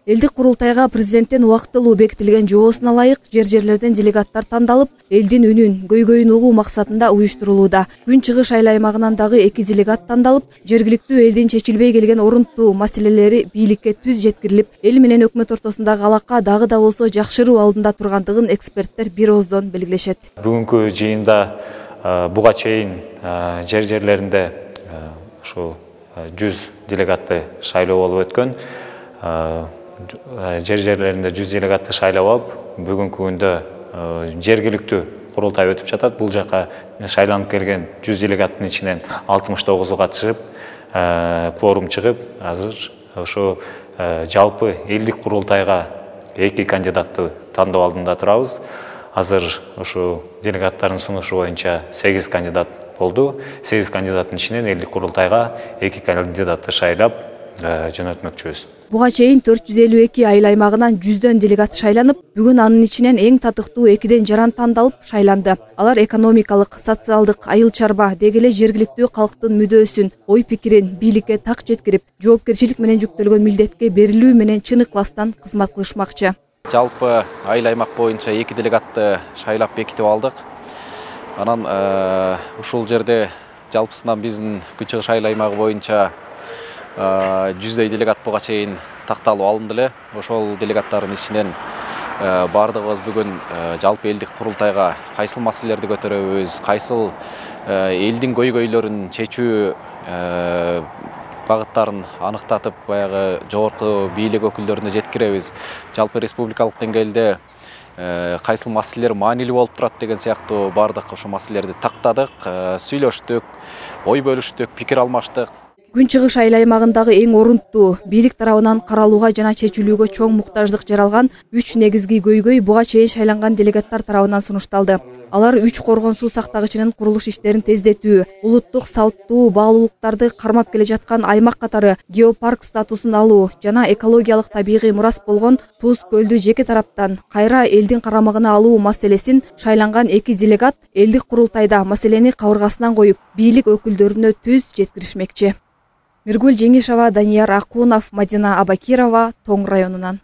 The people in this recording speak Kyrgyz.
Элдик курултайга президенттен убактылуу бекитилген жоосуна ылайык жерлерден делегаттар тандалып, элдин үнүн, көйгөйүн угуу максатында уюштурулууда. Күн чыгыш айыл аймагынан дагы 2 делегат тандалып, жергиликтүү элдин чечилбей келген орунтуу маселелери бийликке түз жеткирилип, эл менен өкмөт ортосундагы алака дагы да болсо жакшыруу алдында тургандыгын эксперттер бир ооздон белгилешет. Бүгүнкү жыйында буга чейин жерлеринде ушу 100 делегатты шайлоо болуп өткөн. Жерлеринде 100 делегатты шайлап алып, бүгүнкү күндө жергиликтүү курултай өтүп жатат. Бул жака шайланып келген 100 делегаттын ичинен 69 катышып, кворум чыгып, азыр ошо жалпы элдик курултайга 2 кандидатты тандоо алдында турабыз. Азыр ошо делегаттардын сунушу боюнча 8 кандидат болду. 8 кандидаттын ичинен элдик курултайга 2 кандидатты шайлап жөнөтмөкчүбүз. Буга чейин 452 айыл аймагынан 100дөн делегат шайланып, бүгүн анын ичинен эң татыктуу 2ден жаран тандалып шайланды. Алар экономикалык, социалдык, айыл чарба, деги эле жергиликтүү калктын мүдөөсүн, ой пикирин бийликке так жеткирип, жоопкерчилик менен жүктөлгөн милдетке берилүү менен чын ыкластан кызмат кылышмакчы. Жалпы айыл аймак боюнча 2 делегатты шайлап бекитип алдык. Анан ушул жерде жалпысынан биздин Күн чыгыш айыл аймагы боюнча 100дөй делегат буга чейин такталып алынды эле. Ошол делегаттардын ичинен бардыгыбыз бүгүн жалпы элдик курултайга кайсыл маселелерди көтөрөбүз, кайсыл элдин көйгөйлөрүн чечүү багыттарын аныктатып, баягы жогорку бийлик өкүлдөрүнө жеткиребиз. Жалпы республикалык деңгээлде кайсыл маселелер маанилүү болуп турат деген сыяктуу бардык ошо маселелерди тактадык, сүйлөштүк, ой бөлүштүк, пикир алмаштык. Күн чыгыш айыл аймагындагы эң орунттуу, бийлик тарабынан каралууга жана чечилүүгө чоң муктаждык жаралган 3 негизги көйгөй буга чейин шайланган делегаттар тарабынан сунушталды. Алар 3 коргон суу сактагычынын курулуш иштерин тездетүү, улуттук салттуу баалуулуктарды кармап келе жаткан аймак катары геопарк статусун алуу жана экологиялык табигый мурас болгон Туз көлдү жеке тараптан кайра элдин карамагына алуу маселесин шайланган 2 делегат элдик курултайда маселени кабыргасынан коюп, бийлик өкүлдөрүнө түз жеткиришмекчи. Миргүл Жеңишова, Данияр Акунов, Мадина Абакирова, Тоң районунан.